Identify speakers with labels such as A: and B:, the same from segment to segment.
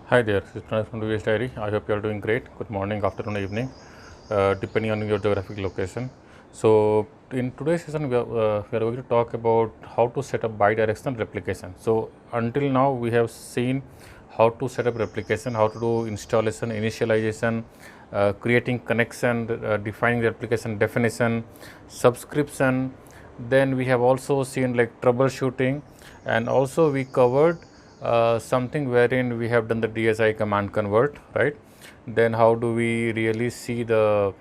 A: Hi there, this is Pranay from the VS Diary. I hope you are doing great. Good morning, afternoon, evening, depending on your geographic location. So, in today's session, we are going to talk about how to set up bidirectional replication. So, until now, we have seen how to set up replication, how to do installation, initialization, creating connection, defining the replication definition, subscription. Then we have also seen like troubleshooting, and also we covered something wherein we have done the DSI command convert, right? Then how do we really see the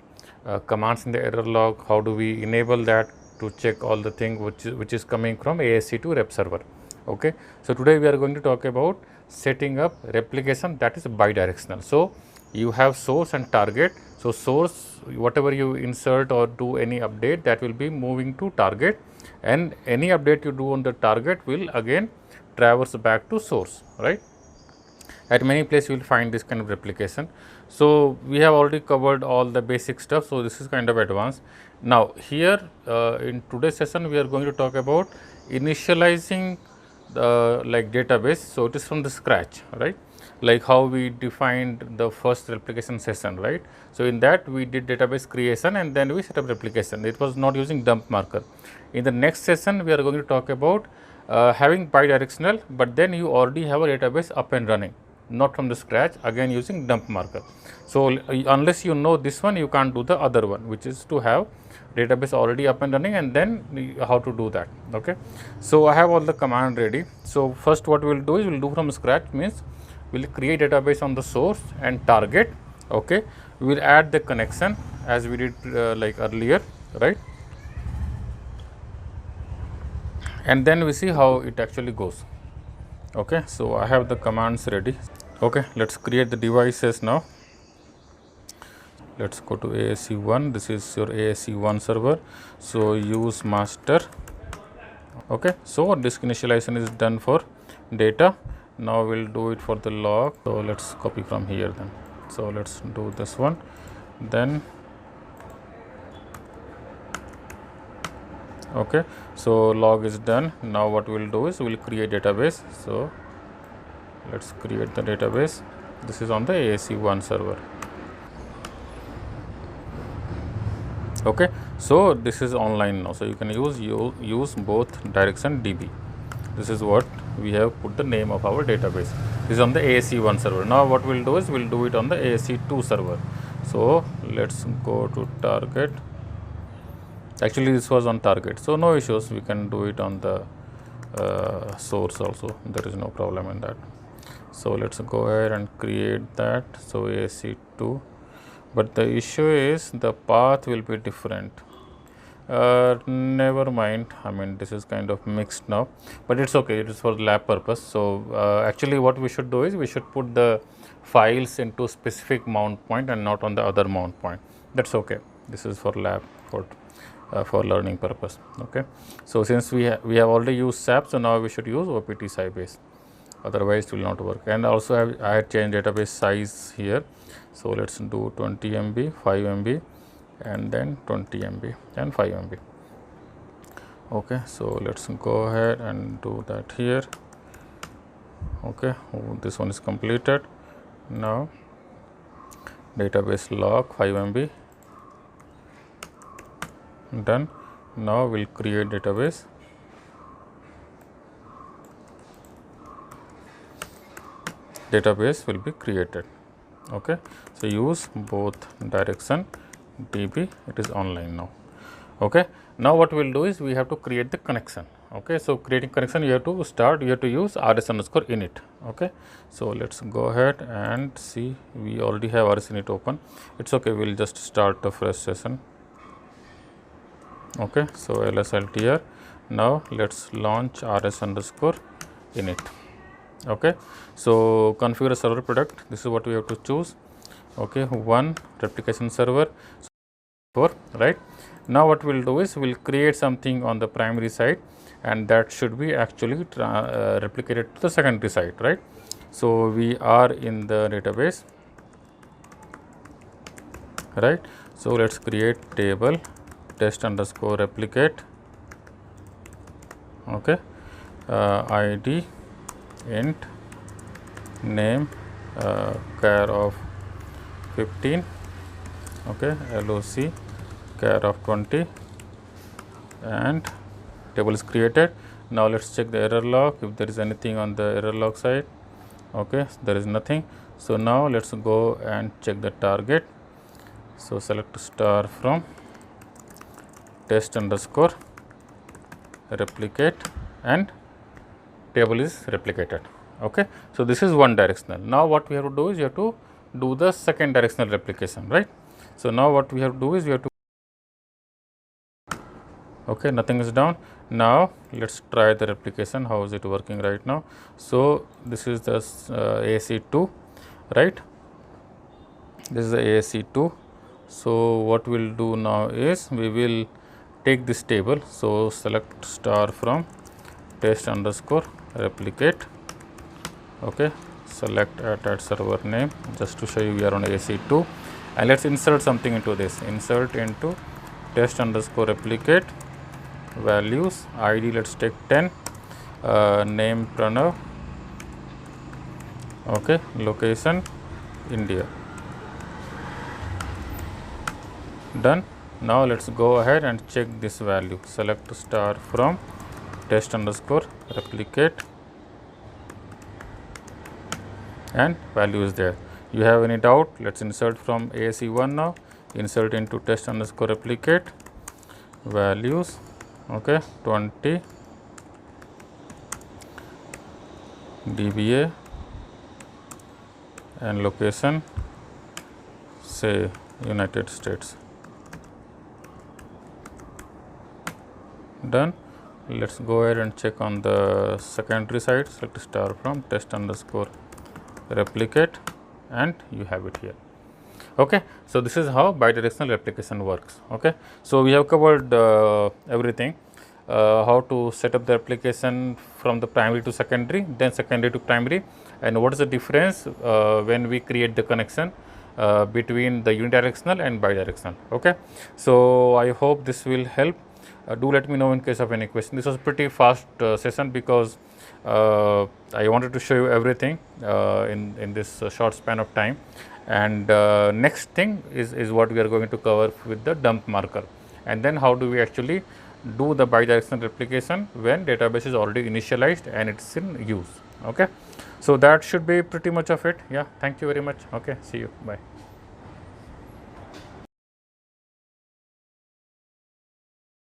A: commands in the error log? How do we enable that to check all the thing which is coming from ASC to rep server? Okay, so today we are going to talk about setting up replication that is bidirectional. So you have source and target. So source, whatever you insert or do any update, that will be moving to target, and any update you do on the target will again traverse back to source, right? At many places you will find this kind of replication. So we have already covered all the basic stuff, so this is kind of advanced. Now here in today's session we are going to talk about initializing the like database. So it is from the scratch, right? Like how we defined the first replication session, right? So in that we did database creation and then we set up replication. It was not using dump marker. In the next session we are going to talk about having bidirectional, but then you already have a database up and running, not from the scratch, again using dump marker. So unless you know this one, you can't do the other one, which is to have database already up and running, and then how to do that. Okay, so I have all the command ready. So first what we will do is we will do from scratch, means we will create database on the source and target. Okay, we will add the connection as we did like earlier, right? And then we see how it actually goes. Okay, so I have the commands ready. Okay, let's create the devices now. Let's go to ASC1. This is your ASC1 server. So use master. Okay, so disk initialization is done for data. Now we'll do it for the log. So let's copy from here then. So let's do this one. Then okay, so log is done. Now what we'll do is we'll create database. So let's create the database. This is on the ASC1 server. Okay, so this is online now, so you can use both direction DB. This is what we have put the name of our database. This is on the ASC1 server. Now what we'll do is we'll do it on the ASC2 server. So let's go to target. Actually this was on target, so no issues, we can do it on the source also, there is no problem in that. So let's go ahead and create that. So ASC2, but the issue is the path will be different. Never mind, I mean this is kind of mixed now, but it's okay, it is for lab purpose. So actually what we should do is we should put the files into specific mount point and not on the other mount point. That's okay, this is for lab, for learning purpose. Okay, so since we have already used SAP, so now we should use OPT Sybase, otherwise it will not work. And also I had changed database size here. So let's do 20 MB, 5 MB, and then 20 MB and 5 MB. Okay, so let's go ahead and do that here. Okay, this one is completed. Now database log 5 MB done. Now we'll create database. Database will be created. Okay, so use both direction DB, it is online now. Okay, now what we'll do is we have to create the connection. Okay, so creating connection, you have to use rs_init. Okay, so let's go ahead and see, we already have rs_init open. It's okay, we'll just start the fresh session. Okay, so lsltr. Now let's launch rs_init. Okay, so configure a server product, this is what we have to choose. Okay, one replication server for, right? Now what we'll do is we'll create something on the primary side, and that should be actually replicated to the secondary side, right? So we are in the database, right? So let's create table test_replicate. Okay, id int name char of 15, okay, LOC char of 20, and table is created. Now let's check the error log if there is anything on the error log side. Okay, there is nothing. So now let's go and check the target. So select star from test underscore replicate, and table is replicated. Okay, so this is one directional. Now what we have to do is you have to do the second directional replication, right? So now what we have to do is we have to, okay, nothing is down. Now let's try the replication. How is it working right now? So this is the AC2, right? This is the AC2. So what we'll do now is we will take this table. So select star from test underscore replicate. Okay, select at server name just to show you we are on AC2, and let's insert something into this. Insert into test underscore replicate, values ID, let's take 10, name Pranav, okay, location India. Done. Now let's go ahead and check this value. Select star from test underscore replicate, and value is there. You have any doubt? Let's insert from AC1 now. Insert into test underscore replicate, values, okay, 20 dBA, and location say United States. Done. Let's go ahead and check on the secondary side. Select star from test underscore replicate, and you have it here. Okay, so this is how bidirectional replication works. Okay, so we have covered everything, how to set up the application from the primary to secondary, then secondary to primary, and what is the difference when we create the connection between the unidirectional and bidirectional. Okay, so I hope this will help. Do let me know in case of any question. This was pretty fast session because I wanted to show you everything in this short span of time. And next thing is what we are going to cover with the dump marker, and then how do we actually do the bidirectional replication when database is already initialized and it's in use. Okay, so that should be pretty much of it. Yeah, thank you very much. Okay, see you, bye.